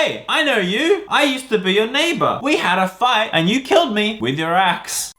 hey, I know you. I used to be your neighbor. We had a fight and you killed me with your axe.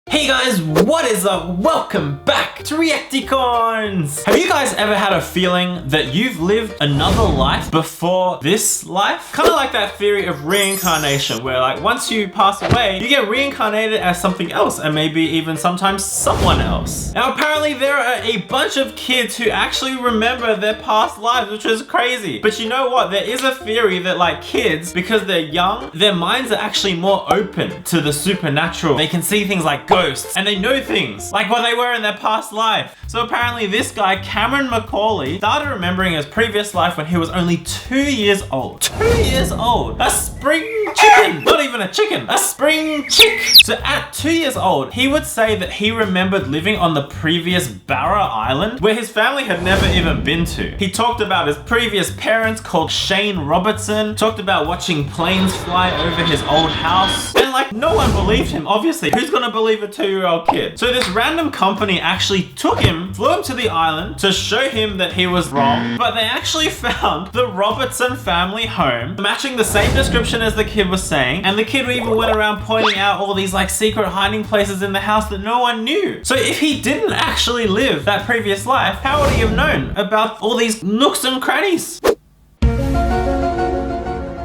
Hey guys, what is up? Welcome back to Reacticorns! Have you guys ever had a feeling that you've lived another life before this life? Kind of like that theory of reincarnation, where like once you pass away, you get reincarnated as something else and maybe even sometimes someone else. Now apparently there are a bunch of kids who actually remember their past lives, which is crazy. But you know what? There is a theory that like kids, because they're young, their minds are actually more open to the supernatural. They can see things like ghosts, and they know things like what they were in their past life. So apparently this guy, Cameron McCauley, started remembering his previous life when he was only 2 years old. 2 years old! A spring chicken! Not even a chicken, a spring chick! So at 2 years old, he would say that he remembered living on the previous Barra Island, where his family had never even been to. He talked about his previous parents called Shane Robertson, talked about watching planes fly over his old house, and like no one believed him, obviously. Who's gonna believe a 2-year-old kid? So this random company actually took him, flew him to the island to show him that he was wrong, but they actually found the Robertson family home matching the same description as the kid was saying, and the kid even went around pointing out all these like secret hiding places in the house that no one knew. So if he didn't actually live that previous life, how would he have known about all these nooks and crannies?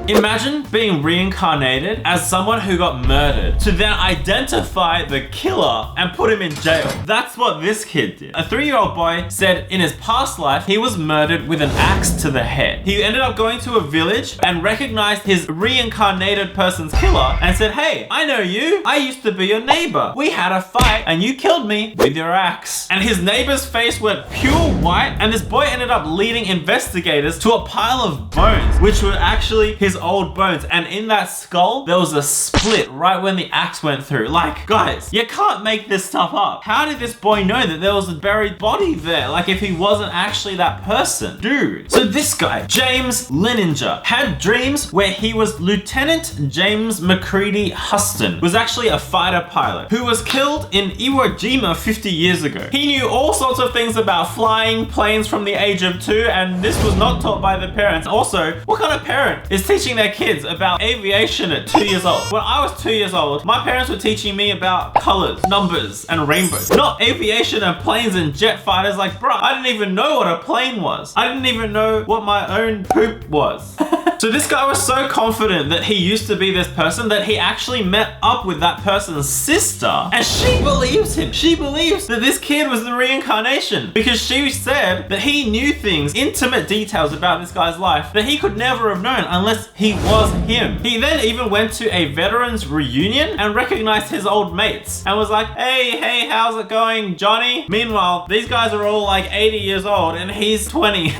Imagine being reincarnated as someone who got murdered to then identify the killer and put him in jail. That's what this kid did. A 3-year-old boy said in his past life, he was murdered with an axe to the head. He ended up going to a village and recognized his reincarnated person's killer and said, hey, I know you. I used to be your neighbor. We had a fight and you killed me with your axe. And his neighbor's face went pure white, and this boy ended up leading investigators to a pile of bones, which were actually his old bones, and in that skull there was a split right when the axe went through. Like, guys, you can't make this stuff up. How did this boy know that there was a buried body there? Like, if he wasn't actually that person, dude. So this guy, James Leninger, had dreams where he was Lieutenant James McCready Huston, was actually a fighter pilot who was killed in Iwo Jima 50 years ago. He knew all sorts of things about flying planes from the age of 2, and this was not taught by the parents. Also, what kind of parent is teaching their kids about aviation at 2 years old? When I was 2 years old, my parents were teaching me about colors, numbers, and rainbows. Not aviation and planes and jet fighters. Like, bruh, I didn't even know what a plane was. I didn't even know what my own poop was. So this guy was so confident that he used to be this person that he actually met up with that person's sister, and she believes him. She believes that this kid was the reincarnation because she said that he knew things, intimate details about this guy's life that he could never have known unless he was him. He then even went to a veterans reunion and recognized his old mates and was like, hey, how's it going, Johnny? Meanwhile, these guys are all like 80 years old and he's 20.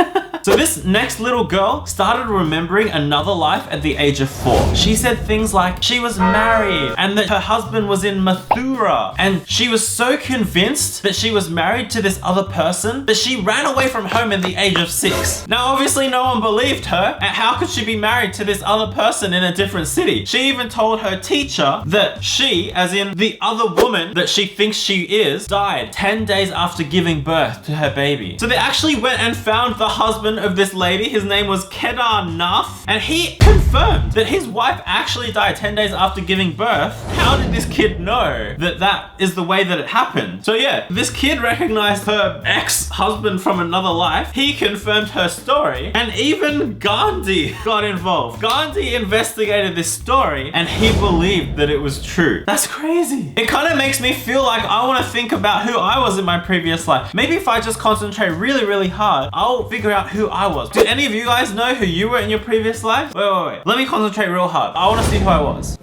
So this next little girl started remembering another life at the age of 4. She said things like she was married and that her husband was in Mathura, and she was so convinced that she was married to this other person that she ran away from home at the age of 6. Now obviously no one believed her, and how could she be married to this other person in a different city? She even told her teacher that she, as in the other woman that she thinks she is, died 10 days after giving birth to her baby. So they actually went and found the husband of this lady. His name was Kedar Nath, and he confirmed that his wife actually died 10 days after giving birth. How did this kid know that that is the way that it happened? So yeah, this kid recognized her ex-husband from another life. He confirmed her story, and even Gandhi got involved. Gandhi investigated this story and he believed that it was true. That's crazy. It kind of makes me feel like I want to think about who I was in my previous life. Maybe if I just concentrate really, really hard, I'll figure out who I was. Do any of you guys know who you were in your previous life? Wait. Let me concentrate real hard. I want to see who I was.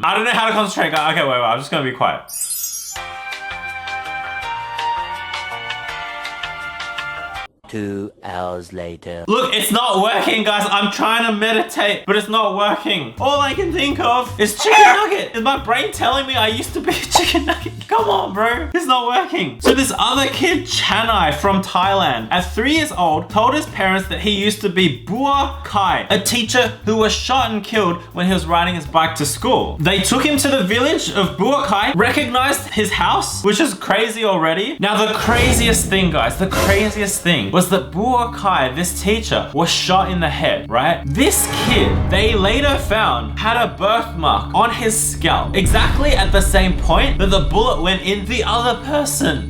I don't know how to concentrate. Okay, wait. I'm just going to be quiet. 2 hours later. Look, it's not working, guys. I'm trying to meditate, but it's not working. All I can think of is chicken nugget. Is my brain telling me I used to be a chicken nugget? Come on, bro. It's not working. So this other kid, Chanai from Thailand, at 3 years old, told his parents that he used to be Bua Kai, a teacher who was shot and killed when he was riding his bike to school. They took him to the village of Bua Kai, recognized his house, which is crazy already. Now, the craziest thing, guys, the craziest thing was that Bua Kai, this teacher, was shot in the head, right? This kid, they later found, had a birthmark on his scalp, exactly at the same point that the bullet went in the other person.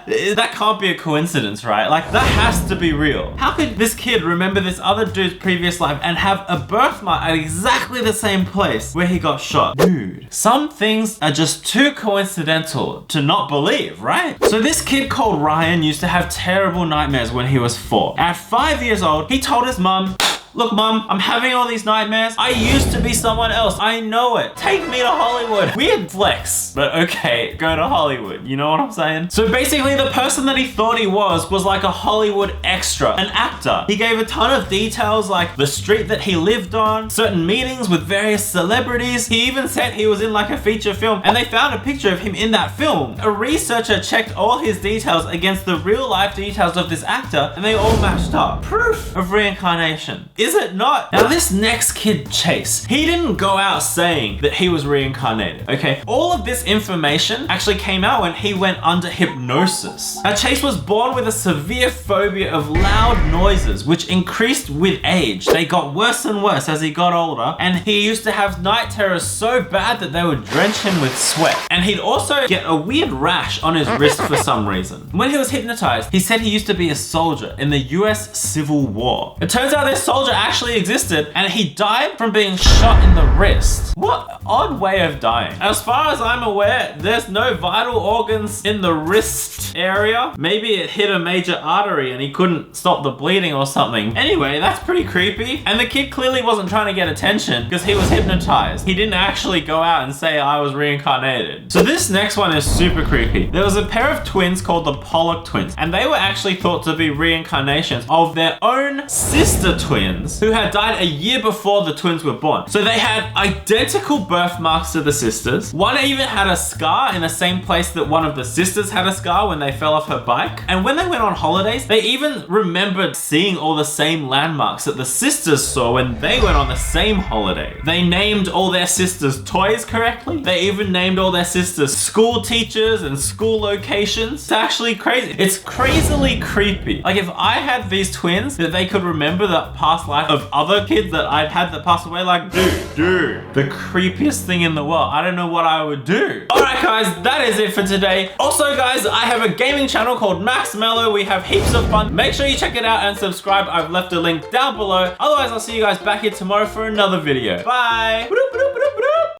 That can't be a coincidence, right? Like, that has to be real. How could this kid remember this other dude's previous life and have a birthmark at exactly the same place where he got shot? Dude, some things are just too coincidental to not believe, right? So this kid called Ryan used to have terrible nightmares when he was 4. At 5 years old, he told his mum, "Look, Mom, I'm having all these nightmares. I used to be someone else. I know it. Take me to Hollywood." Weird flex, but okay, go to Hollywood. You know what I'm saying? So basically, the person that he thought he was like a Hollywood extra, an actor. He gave a ton of details like the street that he lived on, certain meetings with various celebrities. He even said he was in like a feature film, and they found a picture of him in that film. A researcher checked all his details against the real life details of this actor, and they all matched up. Proof of reincarnation. Is it not? Now this next kid, Chase, he didn't go out saying that he was reincarnated, okay? All of this information actually came out when he went under hypnosis. Now Chase was born with a severe phobia of loud noises, which increased with age. They got worse and worse as he got older, and he used to have night terrors so bad that they would drench him with sweat. And he'd also get a weird rash on his wrist for some reason. When he was hypnotized, he said he used to be a soldier in the US Civil War. It turns out this soldier actually existed, and he died from being shot in the wrist. What odd way of dying. As far as I'm aware, there's no vital organs in the wrist area. Maybe it hit a major artery and he couldn't stop the bleeding or something. Anyway, that's pretty creepy. And the kid clearly wasn't trying to get attention because he was hypnotized. He didn't actually go out and say I was reincarnated. So this next one is super creepy. There was a pair of twins called the Pollock twins, and they were actually thought to be reincarnations of their own sister twins who had died a year before the twins were born. So they had identical birthmarks to the sisters. One even had a scar in the same place that one of the sisters had a scar when they fell off her bike. And when they went on holidays, they even remembered seeing all the same landmarks that the sisters saw when they went on the same holiday. They named all their sisters' toys correctly. They even named all their sisters' school teachers and school locations. It's actually crazy. It's crazily creepy. Like, if I had these twins that they could remember the past life of other kids that I've had that passed away, like, dude, the creepiest thing in the world. I don't know what I would do. Alright guys, that is it for today. Also guys, I have a gaming channel called Max Mello. We have heaps of fun. Make sure you check it out and subscribe. I've left a link down below. Otherwise, I'll see you guys back here tomorrow for another video. Bye!